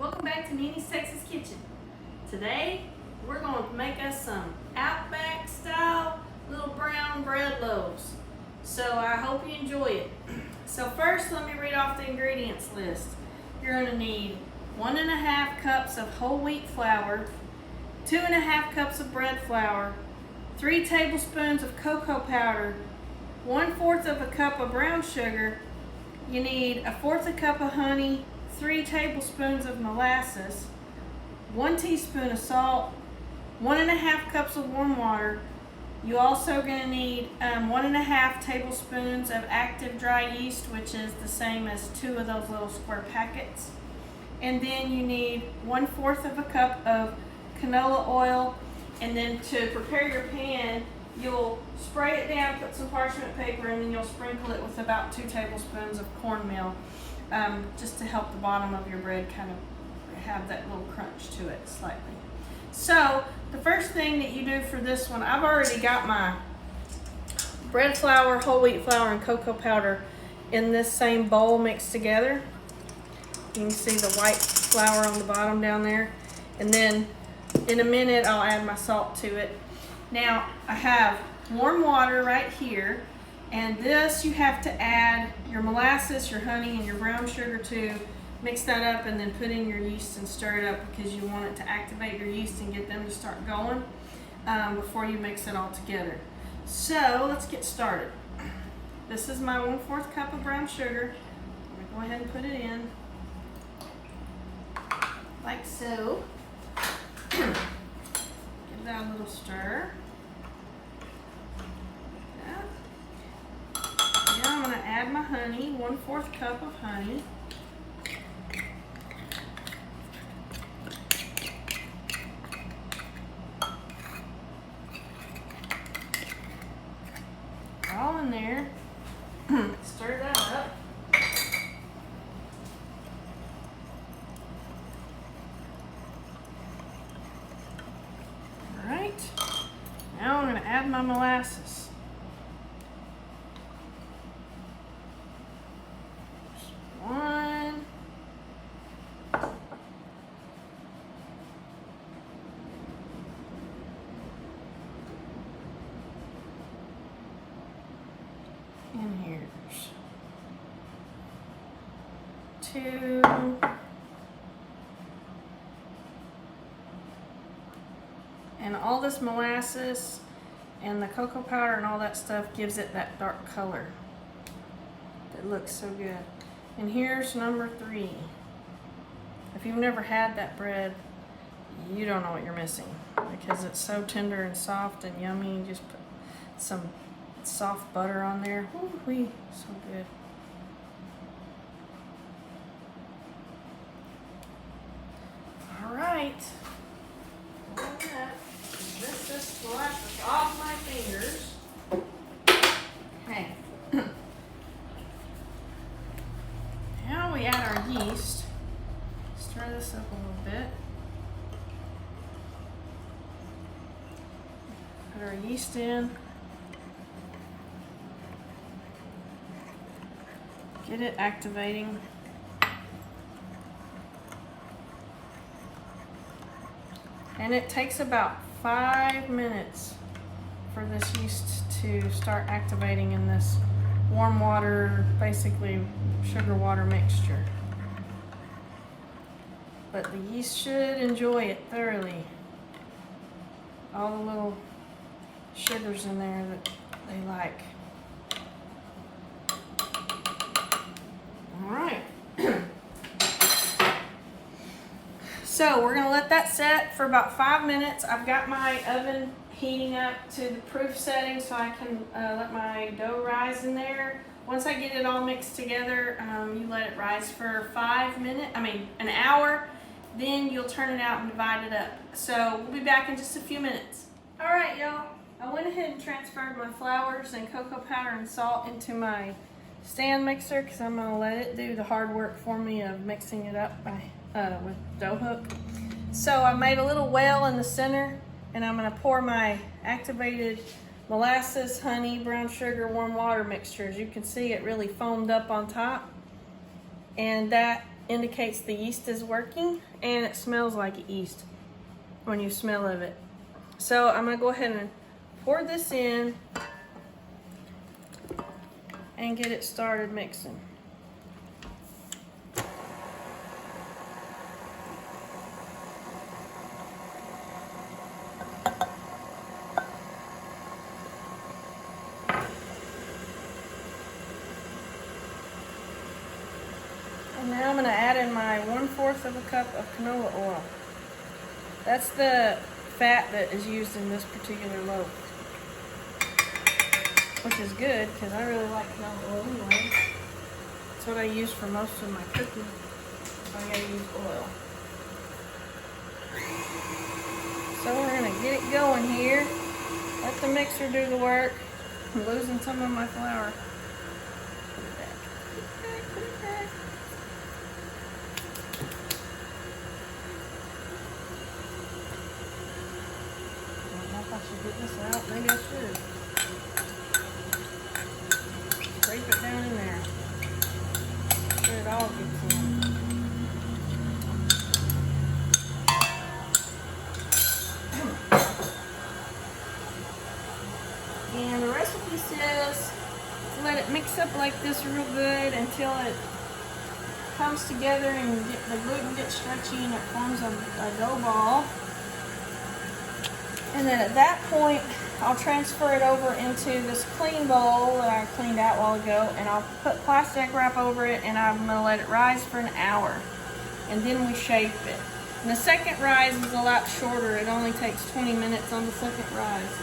Welcome back to Nini's Texas Kitchen. Today we're going to make us some Outback style little brown bread loaves. So I hope you enjoy it. So first let me read off the ingredients list. You're going to need 1.5 cups of whole wheat flour, 2.5 cups of bread flour, 3 tablespoons of cocoa powder, 1/4 of a cup of brown sugar. You need 1/4 cup of honey, 3 tablespoons of molasses, 1 teaspoon of salt, 1.5 cups of warm water. You also going to need 1.5 tablespoons of active dry yeast, which is the same as 2 of those little square packets. And then you need 1/4 of a cup of canola oil. And then to prepare your pan, you'll spray it down, put some parchment paper, and then you'll sprinkle it with about 2 tablespoons of cornmeal, just to help the bottom of your bread kind of have that little crunch to it slightly. So the first thing that you do for this one, I've already got my bread flour, whole wheat flour, and cocoa powder in this same bowl mixed together. You can see the white flour on the bottom down there. And then in a minute I'll add my salt to it. Now I have warm water right here, and this you have to add your molasses, your honey, and your brown sugar to. Mix that up and then put in your yeast and stir it up, because you want it to activate your yeast and get them to start going before you mix it all together. So let's get started. This is my 1/4 cup of brown sugar. I'm gonna go ahead and put it in like so. Give that a little stir. Now I'm going to add my honey, 1/4 cup of honey. All in there. Stir that up. Alright. Now I'm going to add my molasses. One. And here's 2. And all this molasses and the cocoa powder and all that stuff gives it that dark color that looks so good. And here's number 3. If you've never had that bread, you don't know what you're missing, because it's so tender and soft and yummy. You just put some soft butter on there. Ooh-wee, so good. All right. Look at that. This just splashes off my fingers. Okay. Now we add our yeast. Stir this up a little bit. Put our yeast in. Get it activating. And it takes about 5 minutes for this yeast to start activating in this warm water, basically sugar water mixture. But the yeast should enjoy it thoroughly. All the little sugars in there that they like. All right. So we're gonna let that set for about 5 minutes. I've got my oven heating up to the proof setting so I can let my dough rise in there. Once I get it all mixed together, you let it rise for an hour. Then you'll turn it out and divide it up. So we'll be back in just a few minutes. All right, y'all. I went ahead and transferred my flours and cocoa powder and salt into my stand mixer, because I'm going to let it do the hard work for me of mixing it up with dough hook. So I made a little well in the center, and I'm going to pour my activated molasses, honey, brown sugar, warm water mixture. As you can see, it really foamed up on top, and that indicates the yeast is working, and it smells like yeast when you smell of it. So I'm gonna go ahead and pour this in and get it started mixing. And now I'm going to add in my 1/4 of a cup of canola oil. That's the fat that is used in this particular loaf, which is good because I really like canola oil anyway. That's what I use for most of my cooking. So I gotta use oil. So we're going to get it going here. Let the mixer do the work. I'm losing some of my flour. Put it back. Put it back. I should get this out. Maybe I should. Scrape it down in there. Make sure it all gets in. And the recipe says to let it mix up like this real good until it comes together and the gluten gets stretchy and it forms a dough ball. And then at that point, I'll transfer it over into this clean bowl that I cleaned out a while ago, and I'll put plastic wrap over it, and I'm gonna let it rise for an hour. And then we shape it. And the second rise is a lot shorter. It only takes 20 minutes on the second rise.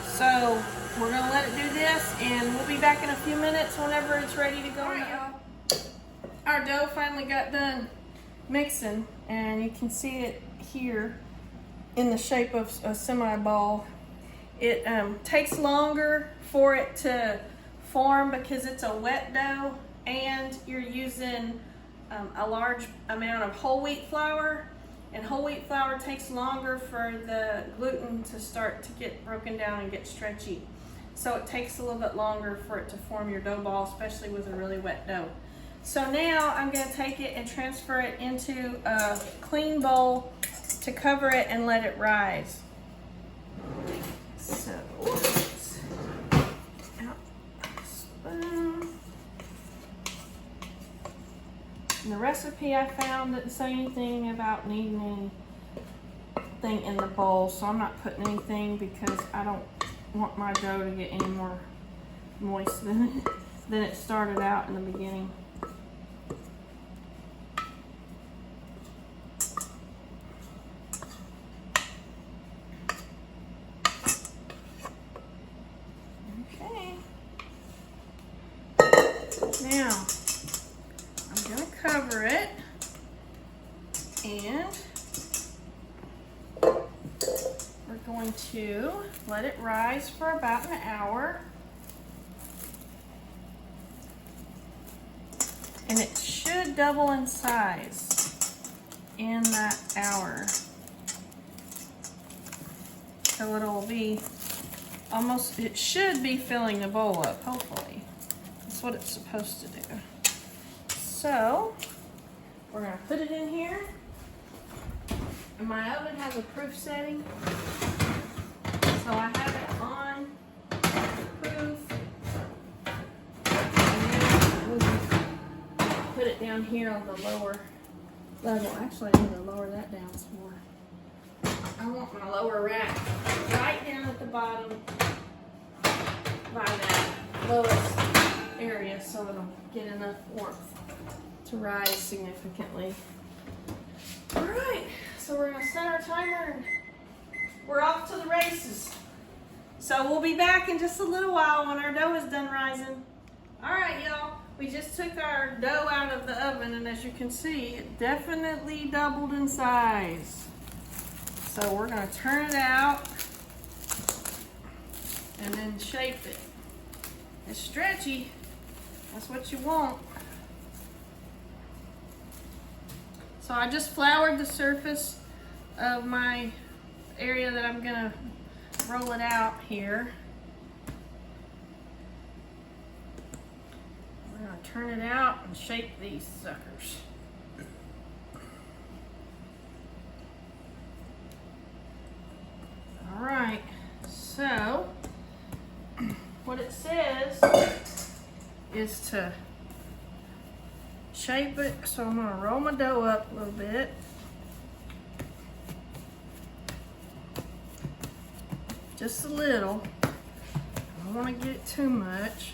So we're gonna let it do this, and we'll be back in a few minutes whenever it's ready to go. All right, y'all. Our dough finally got done mixing, and you can see it here in the shape of a semi-ball. It takes longer for it to form because it's a wet dough, and you're using a large amount of whole wheat flour, and whole wheat flour takes longer for the gluten to start to get broken down and get stretchy. So it takes a little bit longer for it to form your dough ball, especially with a really wet dough. So now I'm going to take it and transfer it into a clean bowl to cover it and let it rise. So, oops, out the spoon. And the recipe I found didn't say anything about needing anything in the bowl, so I'm not putting anything because I don't want my dough to get any more moist than it started out in the beginning. Now, I'm going to cover it, and we're going to let it rise for about an hour. And it should double in size in that hour. So it'll be almost, it should be filling the bowl up, hopefully. That's what it's supposed to do. So we're gonna put it in here. And my oven has a proof setting, so I have it on proof. And then we'll put it down here on the lower level. Actually, I need to lower that down some more. I want my lower rack right down at the bottom by that lowest area so it'll get enough warmth to rise significantly. All right, so we're gonna set our timer and we're off to the races. So we'll be back in just a little while when our dough is done rising. All right, y'all, we just took our dough out of the oven, and as you can see, it definitely doubled in size. So we're gonna turn it out and then shape it. It's stretchy. That's what you want. So I just floured the surface of my area that I'm gonna roll it out here. turn it out and shape these suckers. All right, so what it says is to shape it. So I'm gonna roll my dough up a little bit. Just a little. I don't want to get it too much.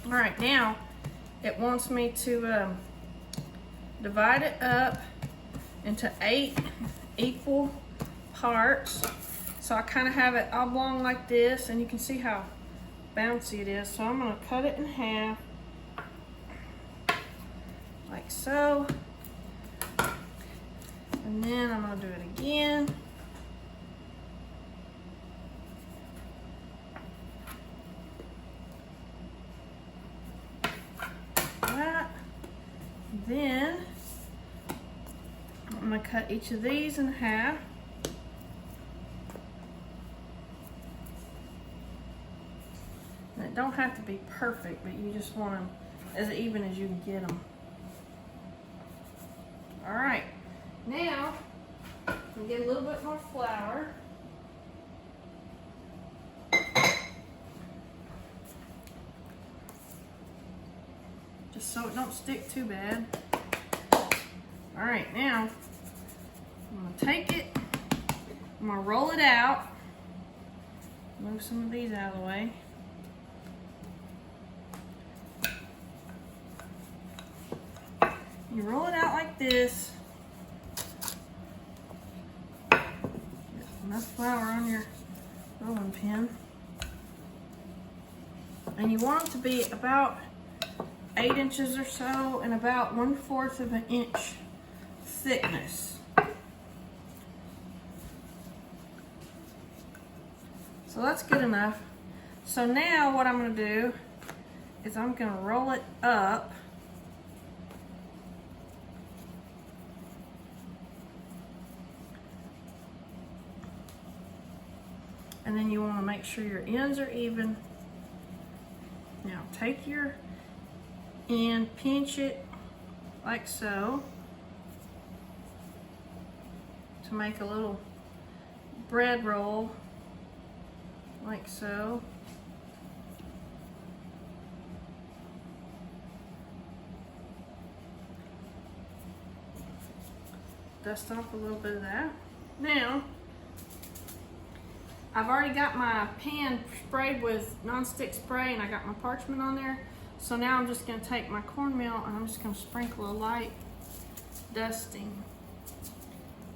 All right, now it wants me to divide it up into 8 equal parts. So I kind of have it oblong like this, and you can see how bouncy it is. So I'm going to cut it in half like so. And then I'm going to do it again. That. Then I'm going to cut each of these in half. And it don't have to be perfect, but you just want them as even as you can get them. All right. Now, I'm gonna get a little bit more flour. Just so it don't stick too bad. All right, now, I'm gonna take it, I'm gonna roll it out. Move some of these out of the way. You roll it out like this. Enough flour on your rolling pin. And you want it to be about 8 inches or so and about 1/4 of an inch thickness. So that's good enough. So now what I'm going to do is I'm going to roll it up. And then you want to make sure your ends are even. Now take your end, pinch it like so to make a little bread roll like so. Dust off a little bit of that. Now, I've already got my pan sprayed with nonstick spray and I got my parchment on there. So now I'm just gonna take my cornmeal and I'm just gonna sprinkle a light dusting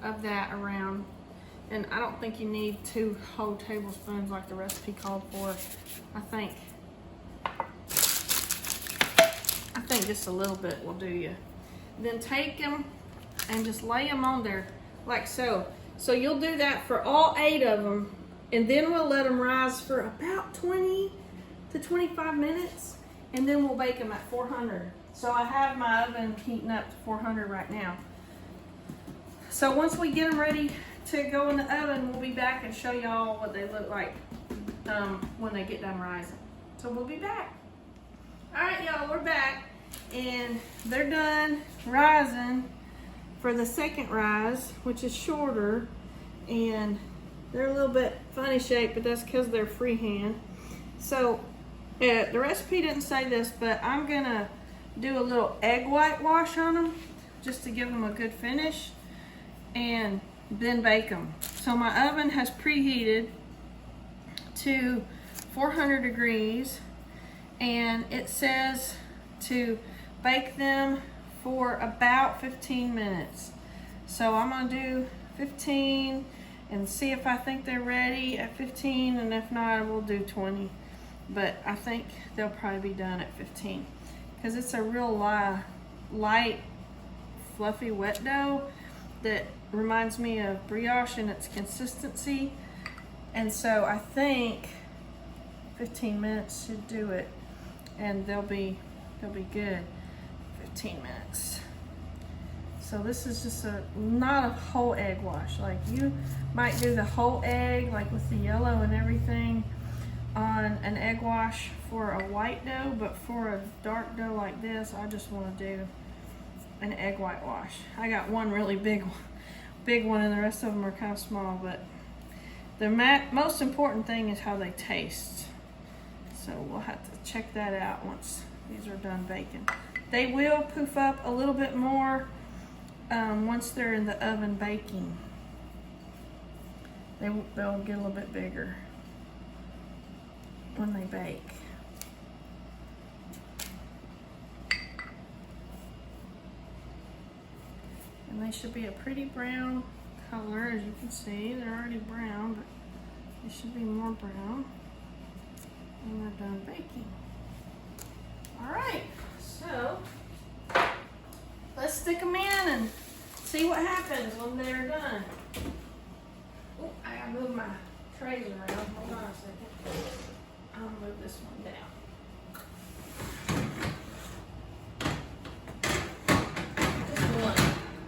of that around. And I don't think you need 2 whole tablespoons like the recipe called for. I think just a little bit will do you. Then take them and just lay them on there like so. So you'll do that for all 8 of them. And then we'll let them rise for about 20 to 25 minutes. And then we'll bake them at 400. So I have my oven heating up to 400 right now. So once we get them ready to go in the oven, we'll be back and show y'all what they look like when they get done rising. So we'll be back. All right, y'all, we're back. And they're done rising for the second rise, which is shorter. And they're a little bit funny shaped, but that's because they're freehand. So the recipe didn't say this, but I'm gonna do a little egg whitewash on them just to give them a good finish and then bake them. So my oven has preheated to 400 degrees and it says to bake them for about 15 minutes. So I'm gonna do 15 and see if I think they're ready at 15, and if not, we'll do 20. But I think they'll probably be done at 15 because it's a real light, fluffy wet dough that reminds me of brioche in its consistency. And so I think 15 minutes should do it, and they'll be good. 15 minutes. So this is just not a whole egg wash. Like you might do the whole egg, like with the yellow and everything, on an egg wash for a white dough, but for a dark dough like this, I just want to do an egg white wash. I got one really big one, and the rest of them are kind of small, but the most important thing is how they taste. So we'll have to check that out once these are done baking. They will poof up a little bit more once they're in the oven baking. They'll get a little bit bigger when they bake. And they should be a pretty brown color, as you can see. They're already brown, but they should be more brown when they're done baking. All right, so let's stick them in and see what happens when they're done. Oh, I gotta move my trays around. Hold on a second. I'll move this one down.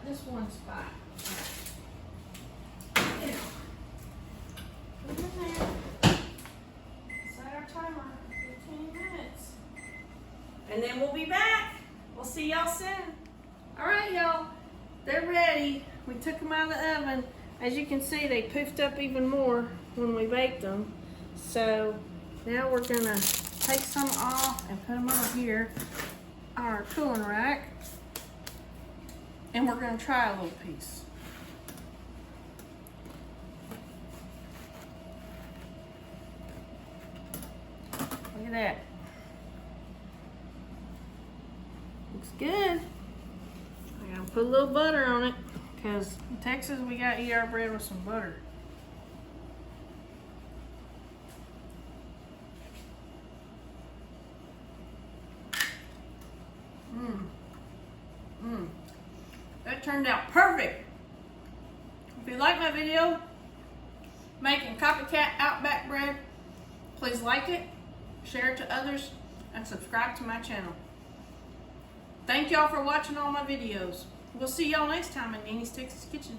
This one spot. Yeah. Put it in there. Set our timer. 15 minutes. And then we'll be back. We'll see y'all soon. All right, y'all. They're ready. We took them out of the oven. As you can see, they poofed up even more when we baked them. So now we're gonna take some off and put them over here on our cooling rack. And we're gonna try a little piece. Look at that. Looks good. I gotta put a little butter on it, because in Texas we gotta eat our bread with some butter. That turned out perfect. If you like my video making copycat Outback bread, please like it, share it to others, and subscribe to my channel. Thank y'all for watching all my videos. We'll see y'all next time in Annie's Texas Kitchen.